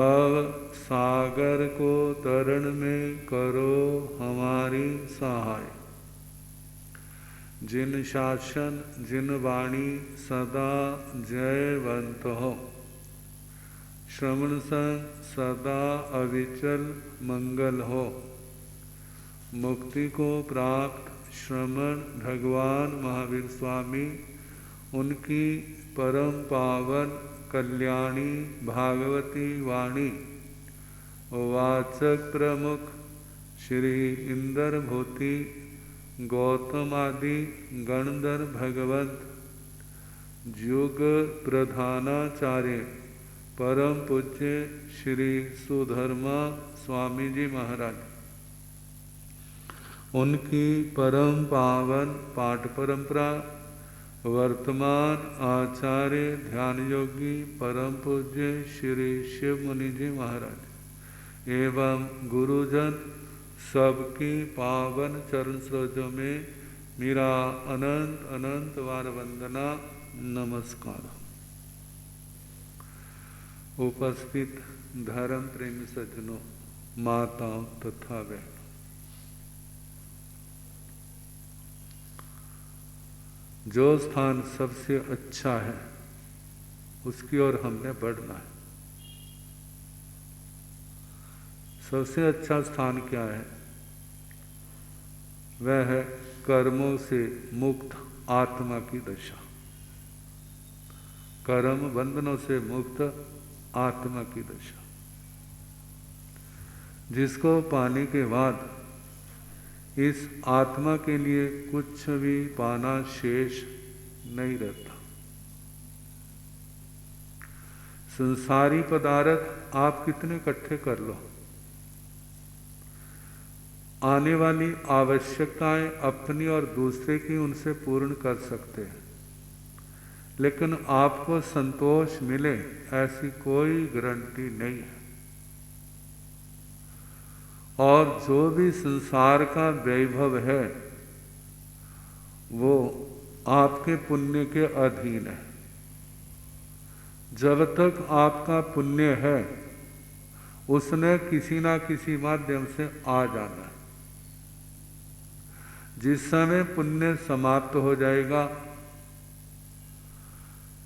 भव सागर को तरण में करो हमारी सहाय। जिन शासन जिन वाणी सदा जयवंत हो। श्रवण संग सदा अविचल मंगल हो। मुक्ति को प्राप्त श्रमण भगवान महावीर स्वामी, उनकी परम पावन कल्याणी भागवती वाणी वाचक प्रमुख श्री इंद्र भूति गौतम आदि गणधर भगवंत युग प्रधानाचार्य परम पूज्य श्री सुधर्मा स्वामी जी महाराज, उनकी परम पावन पाठ परंपरा वर्तमान आचार्य ध्यान योगी परम पूज्य श्री शिव मुनि जी महाराज एवं गुरुजन सबकी पावन चरण सरोजों में मेरा अनंत अनंत बार वंदना नमस्कार। उपस्थित धर्म प्रेमी सज्जनों, माताओं तथा बहनों, जो स्थान सबसे अच्छा है उसकी ओर हमने बढ़ना है। सबसे अच्छा स्थान क्या है? वह है कर्मों से मुक्त आत्मा की दशा, कर्म बंधनों से मुक्त आत्मा की दशा, जिसको पाने के बाद इस आत्मा के लिए कुछ भी पाना शेष नहीं रहता। संसारी पदार्थ आप कितने इकट्ठे कर लो, आने वाली आवश्यकताएं अपनी और दूसरे की उनसे पूर्ण कर सकते हैं, लेकिन आपको संतोष मिले ऐसी कोई गारंटी नहीं है। और जो भी संसार का वैभव है वो आपके पुण्य के अधीन है। जब तक आपका पुण्य है उसने किसी ना किसी माध्यम से आ जाना है। जिस समय पुण्य समाप्त हो जाएगा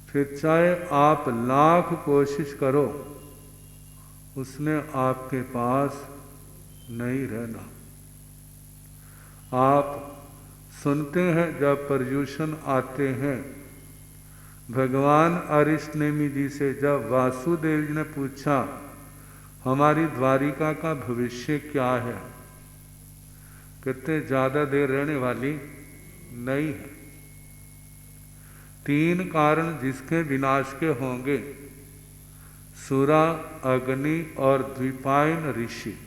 फिर चाहे आप लाख कोशिश करो उसने आपके पास नहीं रहना। आप सुनते हैं जब पर्यूषण आते हैं, भगवान अरिष्टनेमी जी से जब वासुदेव जी ने पूछा हमारी द्वारिका का भविष्य क्या है, कहते ज्यादा देर रहने वाली नहीं है। 3 कारण जिसके विनाश के होंगे, सुरा, अग्नि और द्विपायन ऋषि।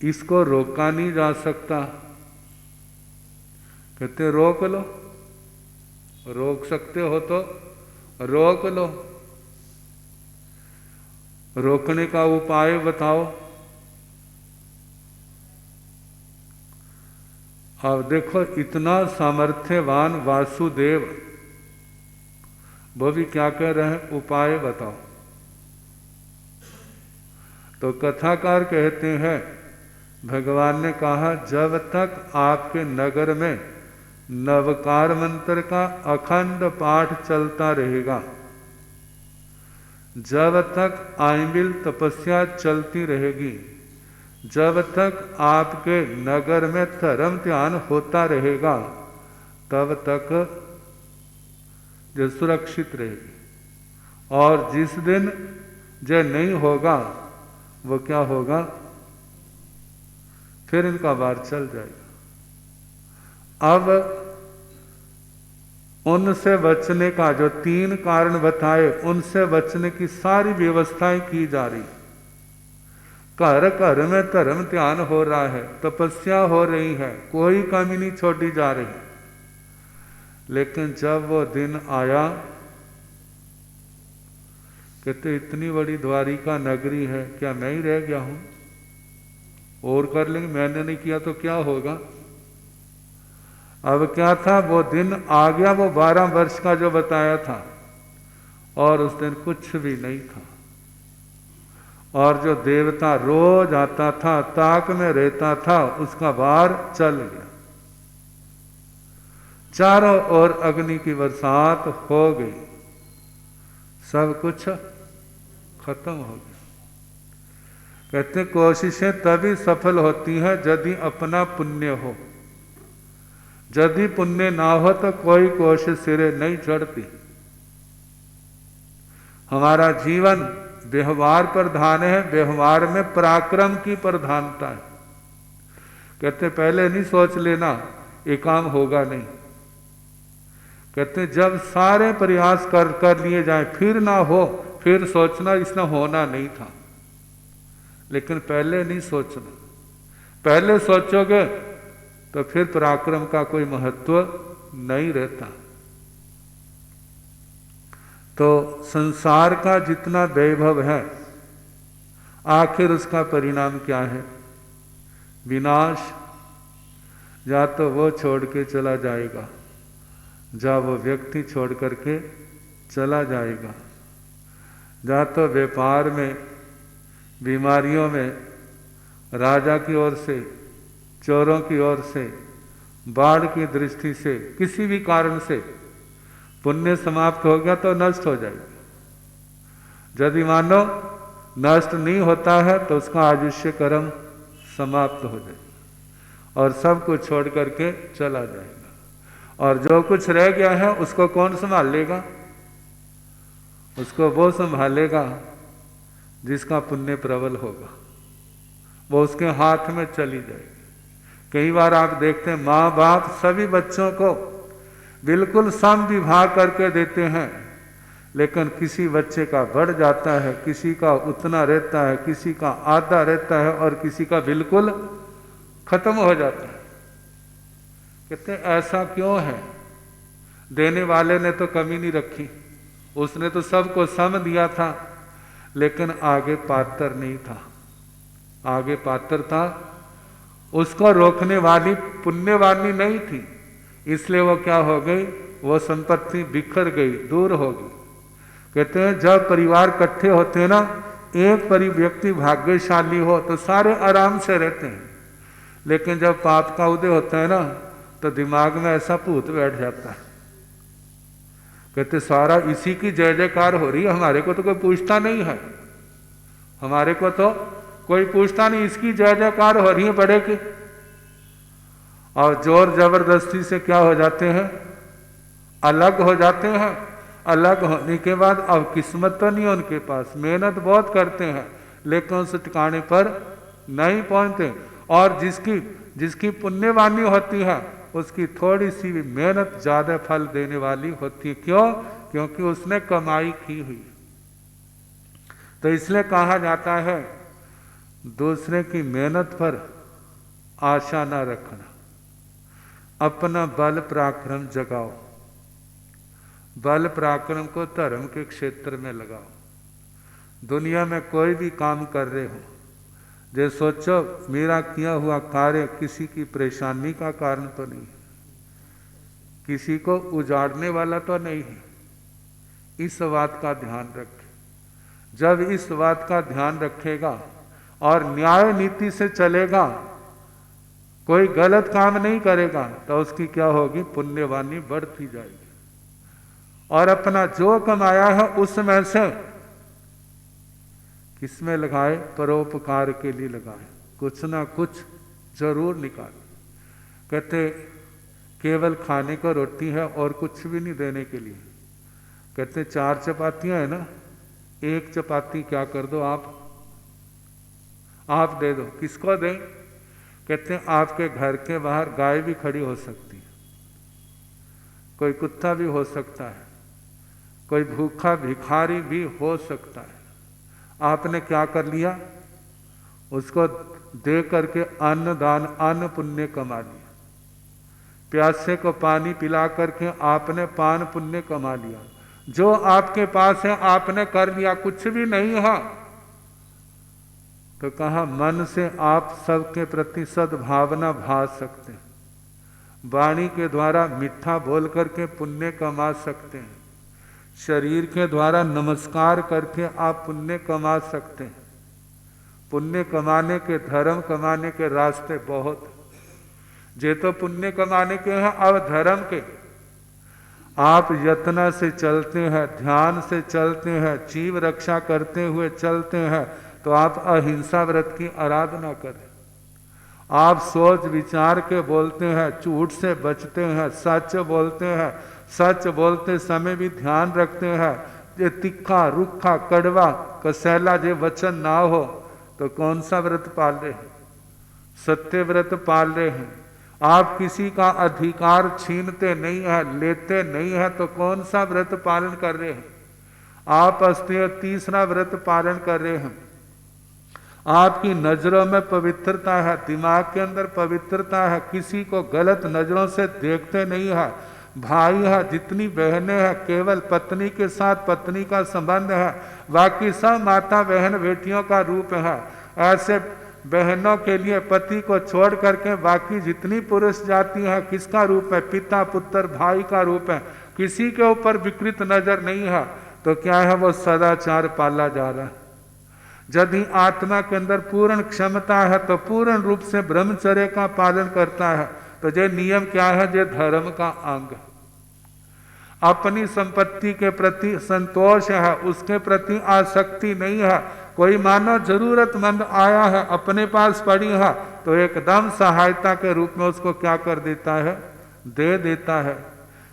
इसको रोका नहीं जा सकता। कहते रोक लो, रोक सकते हो तो रोक लो, रोकने का उपाय बताओ। अब देखो इतना सामर्थ्यवान वासुदेव, वो भी क्या कह रहे हैं, उपाय बताओ। तो कथाकार कहते हैं भगवान ने कहा जब तक आपके नगर में नवकार मंत्र का अखंड पाठ चलता रहेगा, जब तक आइमिल तपस्या चलती रहेगी, जब तक आपके नगर में धर्म ध्यान होता रहेगा, तब तक जो सुरक्षित रहेगी। और जिस दिन जो नहीं होगा वो क्या होगा, फिर इनका वार चल जाएगा। अब उनसे बचने का जो 3 कारण बताए, उनसे बचने की सारी व्यवस्थाएं की जा रही। घर घर में धर्म ध्यान हो रहा है, तपस्या हो रही है, कोई कमी नहीं छोड़ी जा रही। लेकिन जब वो दिन आया, कहते इतनी बड़ी द्वारिका नगरी है, क्या मैं ही रह गया हूं? और कर लेंगे, मैंने नहीं किया तो क्या होगा। अब क्या था, वो दिन आ गया, वो 12 वर्ष का जो बताया था, और उस दिन कुछ भी नहीं था। और जो देवता रोज आता था, ताक में रहता था, उसका वार चल गया। चारों ओर अग्नि की बरसात हो गई, सब कुछ खत्म हो गया। कहते कोशिशें तभी सफल होती हैं यदि अपना पुण्य हो। यदि पुण्य ना हो तो कोई कोशिश सिरे नहीं चढ़ती। हमारा जीवन व्यवहार प्रधान है, व्यवहार में पराक्रम की प्रधानता है। कहते पहले नहीं सोच लेना ये काम होगा नहीं। कहते जब सारे प्रयास कर लिए जाए फिर ना हो, फिर सोचना इसने होना नहीं था। लेकिन पहले नहीं सोचना, पहले सोचोगे तो फिर पराक्रम का कोई महत्व नहीं रहता। तो संसार का जितना वैभव है, आखिर उसका परिणाम क्या है? विनाश। या तो वो छोड़ के चला जाएगा, या वो व्यक्ति छोड़ करके चला जाएगा, या तो व्यापार में, बीमारियों में, राजा की ओर से, चोरों की ओर से, बाढ़ की दृष्टि से, किसी भी कारण से पुण्य समाप्त हो गया तो नष्ट हो जाएगा। यदि मानो नष्ट नहीं होता है तो उसका आयुष्य कर्म समाप्त हो जाएगा और सब कुछ छोड़ करके चला जाएगा। और जो कुछ रह गया है उसको कौन संभाल लेगा? उसको वो संभालेगा जिसका पुण्य प्रबल होगा, वो उसके हाथ में चली जाएगी। कई बार आप देखते हैं माँ बाप सभी बच्चों को बिल्कुल सम विभाग करके देते हैं, लेकिन किसी बच्चे का बढ़ जाता है, किसी का उतना रहता है, किसी का आधा रहता है और किसी का बिल्कुल खत्म हो जाता है। कहते ऐसा क्यों है? देने वाले ने तो कमी नहीं रखी, उसने तो सबको सम दिया था, लेकिन आगे पात्र नहीं था। आगे पात्र था, उसको रोकने वाली पुण्यवानी नहीं थी, इसलिए वो क्या हो गई? वो संपत्ति बिखर गई, दूर हो गई। कहते हैं जब परिवार इकट्ठे होते हैं ना, एक व्यक्ति भाग्यशाली हो तो सारे आराम से रहते हैं, लेकिन जब पाप का उदय होता है ना तो दिमाग में ऐसा भूत बैठ जाता है। कहते सारा इसी की जय जयकार हो रही है, हमारे को तो कोई पूछता नहीं है, हमारे को तो कोई पूछता नहीं, इसकी जय जयकार हो रही है बड़े की। और जोर जबरदस्ती से क्या हो जाते हैं? अलग हो जाते हैं। अलग होने के बाद अब किस्मत तो नहीं उनके पास, मेहनत बहुत करते हैं लेकिन उस ठिकाने पर नहीं पहुंचते। और जिसकी पुण्यवानी होती है उसकी थोड़ी सी भी मेहनत ज्यादा फल देने वाली होती है। क्यों? क्योंकि उसने कमाई की हुई। तो इसलिए कहा जाता है दूसरे की मेहनत पर आशा ना रखना, अपना बल पराक्रम जगाओ। बल पराक्रम को धर्म के क्षेत्र में लगाओ। दुनिया में कोई भी काम कर रहे हो, जो सोचो मेरा किया हुआ कार्य किसी की परेशानी का कारण तो नहीं, किसी को उजाड़ने वाला तो नहीं है। इस बात का ध्यान रखें। जब इस बात का ध्यान रखेगा और न्याय नीति से चलेगा, कोई गलत काम नहीं करेगा, तो उसकी क्या होगी? पुण्यवानी बढ़ती जाएगी। और अपना जो कमाया है उसमें से किसमें लगाए? परोपकार के लिए लगाए, कुछ ना कुछ जरूर निकाले। कहते केवल खाने को रोटी है और कुछ भी नहीं देने के लिए। कहते 4 चपातियां है ना, 1 चपाती क्या कर दो आप दे दो। किसको दें? कहते हैं आपके घर के बाहर गाय भी खड़ी हो सकती है, कोई कुत्ता भी हो सकता है, कोई भूखा भिखारी भी हो सकता है। आपने क्या कर लिया? उसको दे करके अन्न दान, अन्न पुण्य कमा लिया। प्यासे को पानी पिला करके आपने पान पुण्य कमा लिया। जो आपके पास है आपने कर लिया, कुछ भी नहीं है तो कहा मन से आप सबके प्रति सद्भावना भाव सकते हैं। वाणी के द्वारा मीठा बोल करके पुण्य कमा सकते हैं। शरीर के द्वारा नमस्कार करके आप पुण्य कमा सकते हैं। पुण्य कमाने के, धर्म कमाने के रास्ते बहुत, जे तो पुण्य कमाने के हैं, अब धर्म के। आप यत्न से चलते हैं, ध्यान से चलते हैं, जीव रक्षा करते हुए चलते हैं, तो आप अहिंसा व्रत की आराधना करें। आप सोच विचार के बोलते हैं, झूठ से बचते हैं, सच बोलते हैं, सच बोलते समय भी ध्यान रखते हैं, ये तिखा रुखा कड़वा कसैला जे वचन ना हो, तो कौन सा व्रत पाल रहे हैं? सत्य व्रत पाल रहे हैं। आप किसी का अधिकार छीनते नहीं है, लेते नहीं है, तो कौन सा व्रत पालन कर रहे हैं? आप अस्तेय तीसरा व्रत पालन कर रहे हैं। आपकी नजरों में पवित्रता है, दिमाग के अंदर पवित्रता है, किसी को गलत नजरों से देखते नहीं है। भाई है, जितनी बहनें हैं, केवल पत्नी के साथ पत्नी का संबंध है, बाकी सब माता बहन बेटियों का रूप है। ऐसे बहनों के लिए पति को छोड़ करके बाकी जितनी पुरुष जाति है, किसका रूप है? पिता पुत्र भाई का रूप है। किसी के ऊपर विकृत नजर नहीं है, तो क्या है? वो सदाचार पाला जा रहा है। यदि आत्मा के अंदर पूर्ण क्षमता है तो पूर्ण रूप से ब्रह्मचर्य का पालन करता है। तो ये नियम क्या है? ये धर्म का अंग। अपनी संपत्ति के प्रति संतोष है, उसके प्रति आसक्ति नहीं है। कोई मानो जरूरतमंद आया है, अपने पास पड़ी है, तो एकदम सहायता के रूप में उसको क्या कर देता है? दे देता है।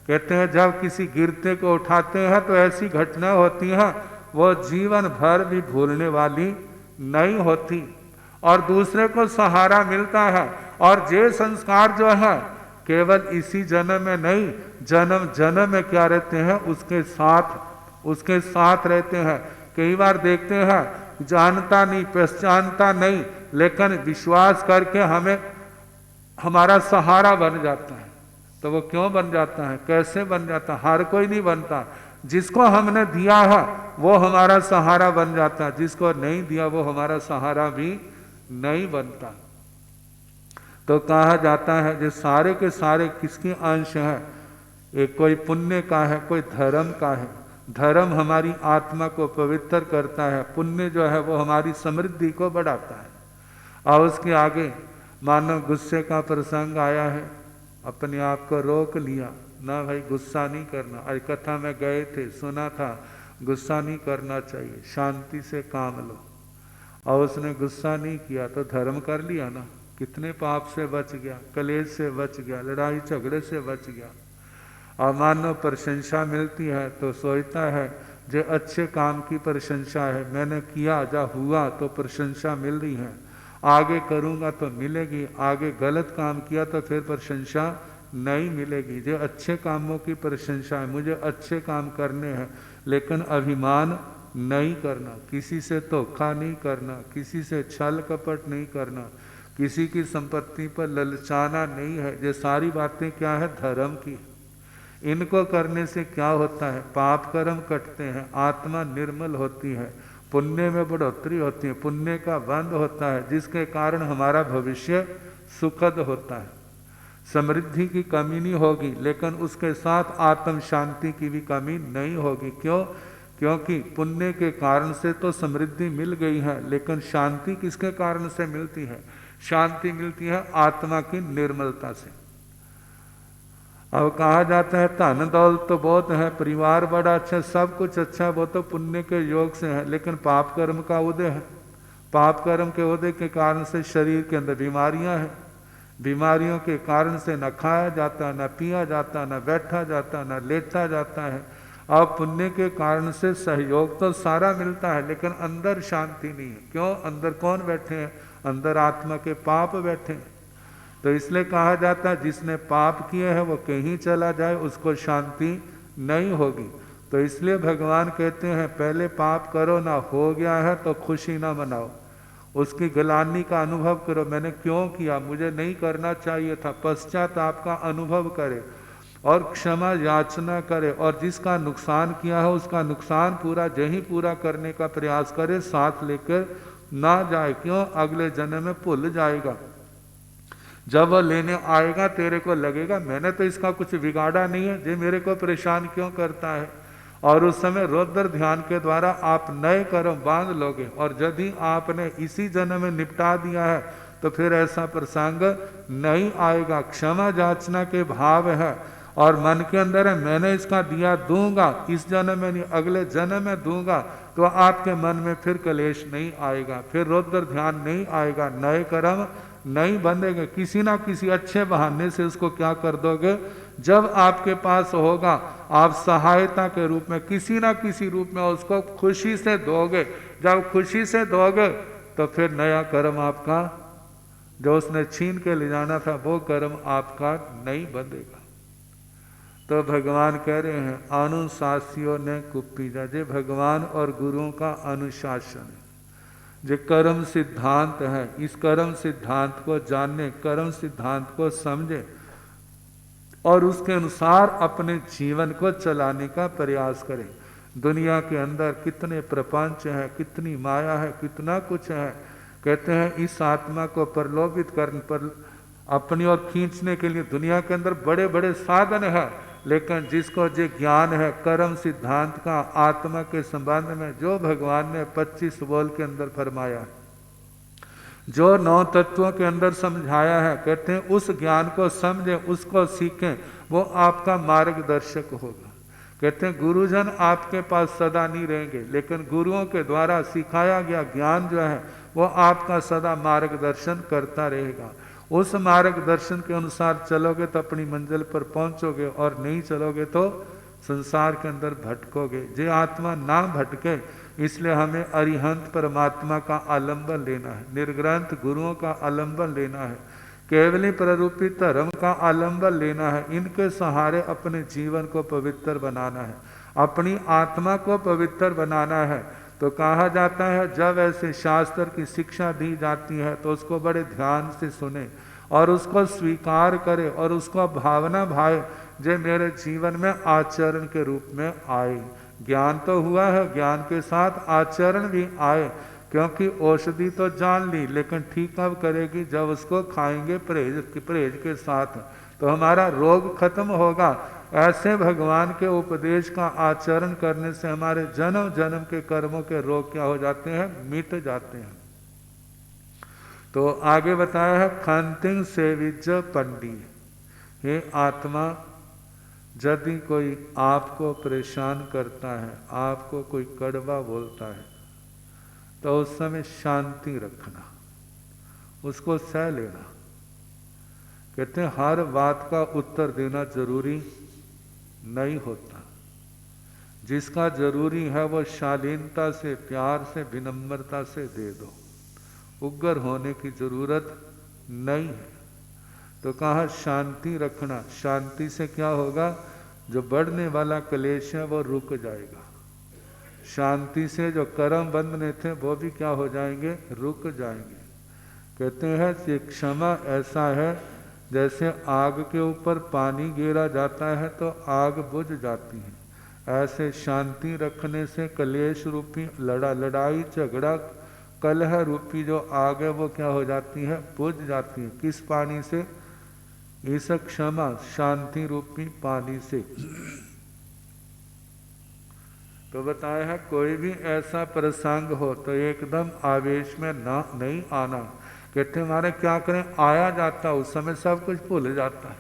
कहते हैं जब किसी गिरते को उठाते हैं तो ऐसी घटना होती है वो जीवन भर भी भूलने वाली नहीं होती, और दूसरे को सहारा मिलता है। और ये संस्कार जो है केवल इसी जन्म में नहीं, जन्म जन्म में क्या रहते हैं? उसके साथ रहते हैं। कई बार देखते हैं जानता नहीं, पहचानता नहीं, लेकिन विश्वास करके हमें हमारा सहारा बन जाता है। तो वो क्यों बन जाता है? कैसे बन जाता है? हर कोई नहीं बनता। जिसको हमने दिया है वो हमारा सहारा बन जाता है, जिसको नहीं दिया वो हमारा सहारा भी नहीं बनता। तो कहा जाता है ये सारे के सारे किसके अंश हैं? एक कोई पुण्य का है, कोई धर्म का है। धर्म हमारी आत्मा को पवित्र करता है, पुण्य जो है वो हमारी समृद्धि को बढ़ाता है। और उसके आगे मानो गुस्से का प्रसंग आया है, अपने आप को रोक लिया, ना भाई गुस्सा नहीं करना। आज कथा में गए थे, सुना था गुस्सा नहीं करना चाहिए, शांति से काम लो। और उसने गुस्सा नहीं किया तो धर्म कर लिया ना, कितने पाप से बच गया, कलेश से बच गया, लड़ाई झगड़े से बच गया। और मानो प्रशंसा मिलती है तो सोचता है जो अच्छे काम की प्रशंसा है, मैंने किया, जा हुआ तो प्रशंसा मिल रही है, आगे करूँगा तो मिलेगी, आगे गलत काम किया तो फिर प्रशंसा नहीं मिलेगी। जो अच्छे कामों की प्रशंसा है, मुझे अच्छे काम करने हैं, लेकिन अभिमान नहीं करना, किसी से धोखा नहीं करना, किसी से छल कपट नहीं करना, किसी की संपत्ति पर ललचाना नहीं है। ये सारी बातें क्या है? धर्म की। इनको करने से क्या होता है? पाप कर्म कटते हैं, आत्मा निर्मल होती है, पुण्य में बढ़ोतरी होती है, पुण्य का बंध होता है, जिसके कारण हमारा भविष्य सुखद होता है। समृद्धि की कमी नहीं होगी, लेकिन उसके साथ आत्म शांति की भी कमी नहीं होगी। क्यों? क्योंकि पुण्य के कारण से तो समृद्धि मिल गई है, लेकिन शांति किसके कारण से मिलती है? शांति मिलती है आत्मा की निर्मलता से। अब कहा जाता है धन दौलत तो बहुत है, परिवार बड़ा अच्छा, सब कुछ अच्छा, वो तो पुण्य के योग से है, लेकिन पाप कर्म का उदय है। पाप कर्म के उदय के कारण से शरीर के अंदर बीमारियां हैं, बीमारियों के कारण से न खाया जाता, न पिया जाता, न बैठा जाता, न लेटा जाता है। अब पुण्य के कारण से सहयोग तो सारा मिलता है, लेकिन अंदर शांति नहीं है। क्यों? अंदर कौन बैठे हैं? अंदर आत्मा के पाप बैठे हैं। तो इसलिए कहा जाता है जिसने पाप किए हैं वो कहीं चला जाए, उसको शांति नहीं होगी। तो इसलिए भगवान कहते हैं पहले पाप करो, ना हो गया है तो खुशी ना मनाओ, उसकी ग्लानि का अनुभव करो, मैंने क्यों किया, मुझे नहीं करना चाहिए था, पश्चाताप का अनुभव करे और क्षमा याचना करे, और जिसका नुकसान किया है उसका नुकसान पूरा करने का प्रयास करे, साथ लेकर ना जाए। क्यों? अगले जन्म में भूल जाएगा। जब वो लेने आएगा तेरे को लगेगा मैंने तो इसका कुछ बिगाड़ा नहीं है, ये मेरे को परेशान क्यों करता है। और उस समय रौद्र ध्यान के द्वारा आप नए कर्म बांध लोगे, और यदि आपने इसी जन्म में निपटा दिया है तो फिर ऐसा प्रसंग नहीं आएगा। क्षमा याचना के भाव है और मन के अंदर है मैंने इसका दिया दूंगा, इस जन्म में नहीं अगले जन्म में दूंगा, तो आपके मन में फिर कलेश नहीं आएगा, फिर रौद्र ध्यान नहीं आएगा, नए कर्म नहीं बंधेंगे। किसी ना किसी अच्छे बहाने से उसको क्या कर दोगे, जब आपके पास होगा आप सहायता के रूप में किसी ना किसी रूप में उसको खुशी से दोगे। जब खुशी से दोगे तो फिर नया कर्म आपका जो उसने छीन के ले जाना था वो कर्म आपका नहीं बंधेगा। तो भगवान कह रहे हैं अनुशासियों ने कुप्पीजा, जे भगवान और गुरुओं का अनुशासन है, जो कर्म सिद्धांत है, इस कर्म सिद्धांत को जानने, कर्म सिद्धांत को समझे और उसके अनुसार अपने जीवन को चलाने का प्रयास करें। दुनिया के अंदर कितने प्रपंच हैं, कितनी माया है, कितना कुछ है। कहते हैं इस आत्मा को प्रलोभित करने पर अपनी ओर खींचने के लिए दुनिया के अंदर बड़े बड़े साधन है, लेकिन जिसको जो ज्ञान है कर्म सिद्धांत का आत्मा के संबंध में, जो भगवान ने 25 बोल के अंदर फरमाया, जो 9 तत्वों के अंदर समझाया है, कहते हैं उस ज्ञान को समझें, उसको सीखें, वो आपका मार्गदर्शक होगा। कहते हैं गुरुजन आपके पास सदा नहीं रहेंगे, लेकिन गुरुओं के द्वारा सिखाया गया ज्ञान जो है वो आपका सदा मार्गदर्शन करता रहेगा। उस मार्गदर्शन के अनुसार चलोगे तो अपनी मंजिल पर पहुंचोगे, और नहीं चलोगे तो संसार के अंदर भटकोगे। जे आत्मा ना भटके, इसलिए हमें अरिहंत परमात्मा का आलंबन लेना है, निर्ग्रंथ गुरुओं का आलंबन लेना है, केवली प्ररूपी धर्म का आलंबन लेना है। इनके सहारे अपने जीवन को पवित्र बनाना है, अपनी आत्मा को पवित्र बनाना है। तो कहा जाता है जब ऐसे शास्त्र की शिक्षा दी जाती है तो उसको बड़े ध्यान से सुने और उसको स्वीकार करे और उसको भावना भाए जो मेरे जीवन में आचरण के रूप में आए। ज्ञान तो हुआ है, ज्ञान के साथ आचरण भी आए, क्योंकि औषधि तो जान ली, लेकिन ठीक कब करेगी, जब उसको खाएंगे परहेज के साथ, तो हमारा रोग खत्म होगा। ऐसे भगवान के उपदेश का आचरण करने से हमारे जन्म जन्म के कर्मों के रोग क्या हो जाते हैं, मिट जाते हैं। तो आगे बताया है खंतिंग सेविज पंडी, हे आत्मा यदि कोई आपको परेशान करता है, आपको कोई कड़वा बोलता है, तो उस समय शांति रखना, उसको सह लेना। कहते हैं हर बात का उत्तर देना जरूरी नहीं होता, जिसका जरूरी है वो शालीनता से, प्यार से, विनम्रता से दे दो, उग्र होने की जरूरत नहीं है। तो कहा शांति रखना, शांति से क्या होगा, जो बढ़ने वाला क्लेश है वो रुक जाएगा। शांति से जो कर्म बंधने थे वो भी क्या हो जाएंगे, रुक जाएंगे। कहते हैं कि क्षमा ऐसा है जैसे आग के ऊपर पानी गिरा जाता है तो आग बुझ जाती है, ऐसे शांति रखने से कलेश रूपी लड़ाई झगड़ा कलह रूपी जो आग है वो क्या हो जाती है, बुझ जाती है। किस पानी से, इस क्षमा शांति रूपी पानी से। तो बताया है कोई भी ऐसा प्रसंग हो तो एकदम आवेश में ना नहीं आना। कहते हमारे क्या करें, आया जाता उस समय सब कुछ भूल जाता है।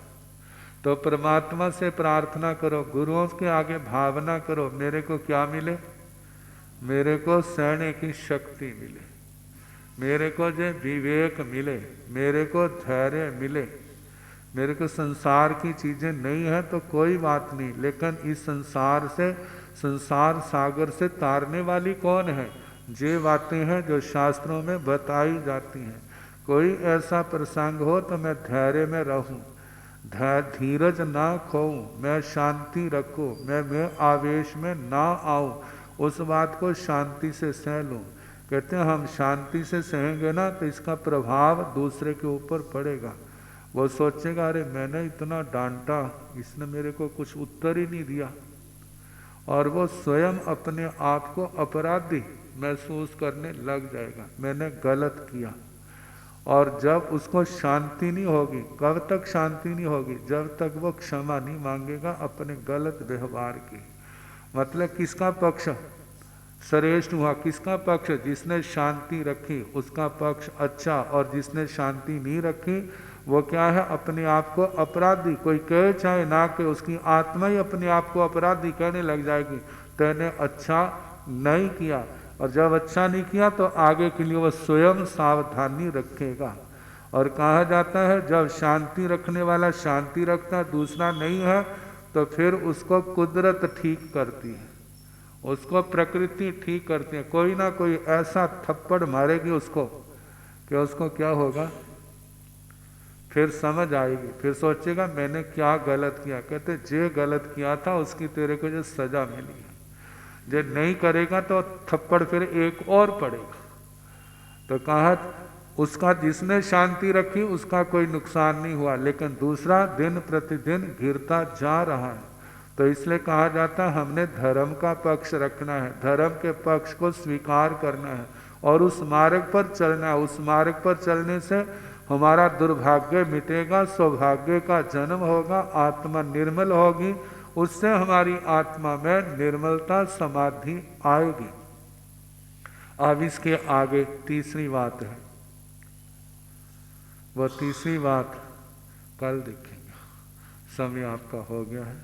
तो परमात्मा से प्रार्थना करो, गुरुओं के आगे भावना करो, मेरे को क्या मिले, मेरे को सहने की शक्ति मिले, मेरे को जो विवेक मिले, मेरे को धैर्य मिले। मेरे को संसार की चीजें नहीं है तो कोई बात नहीं, लेकिन इस संसार से, संसार सागर से तारने वाली कौन है, ये बातें हैं जो शास्त्रों में बताई जाती हैं। कोई ऐसा प्रसंग हो तो मैं धैर्य में रहूं, धीरज ना खोऊं, मैं शांति रखूं, मैं आवेश में ना आऊं, उस बात को शांति से सह लूं। कहते हैं हम शांति से सहेंगे ना तो इसका प्रभाव दूसरे के ऊपर पड़ेगा। वो सोचेगा अरे मैंने इतना डांटा, इसने मेरे को कुछ उत्तर ही नहीं दिया, और वो स्वयं अपने आप को अपराधी महसूस करने लग जाएगा, मैंने गलत किया। और जब उसको शांति नहीं होगी, कब तक शांति नहीं होगी, जब तक वो क्षमा नहीं मांगेगा अपने गलत व्यवहार की। मतलब किसका पक्ष श्रेष्ठ हुआ, किसका पक्ष, जिसने शांति रखी उसका पक्ष अच्छा, और जिसने शांति नहीं रखी वो क्या है, अपने आप को अपराधी, कोई कहे चाहे ना कहे उसकी आत्मा ही अपने आप को अपराधी कहने लग जाएगी, तेने अच्छा नहीं किया। और जब अच्छा नहीं किया तो आगे के लिए वो स्वयं सावधानी रखेगा। और कहा जाता है जब शांति रखने वाला शांति रखता है, दूसरा नहीं है, तो फिर उसको कुदरत ठीक करती है, उसको प्रकृति ठीक करती है। कोई ना कोई ऐसा थप्पड़ मारेगी उसको कि उसको क्या होगा, फिर समझ आएगी, फिर सोचेगा मैंने क्या गलत किया। कहते जे गलत किया था उसकी तेरे को जो सजा मिली है, जो नहीं करेगा तो थप्पड़ फिर एक और पड़ेगा। तो कहा उसका जिसने शांति रखी उसका कोई नुकसान नहीं हुआ, लेकिन दूसरा दिन प्रतिदिन गिरता जा रहा है। तो इसलिए कहा जाता है हमने धर्म का पक्ष रखना है, धर्म के पक्ष को स्वीकार करना है और उस मार्ग पर चलना है। उस मार्ग पर चलने से हमारा दुर्भाग्य मिटेगा, सौभाग्य का जन्म होगा, आत्मा निर्मल होगी, उससे हमारी आत्मा में निर्मलता समाधि आएगी। अब इसके आगे तीसरी बात है, वह तीसरी बात कल देखेंगे। समय आपका हो गया है।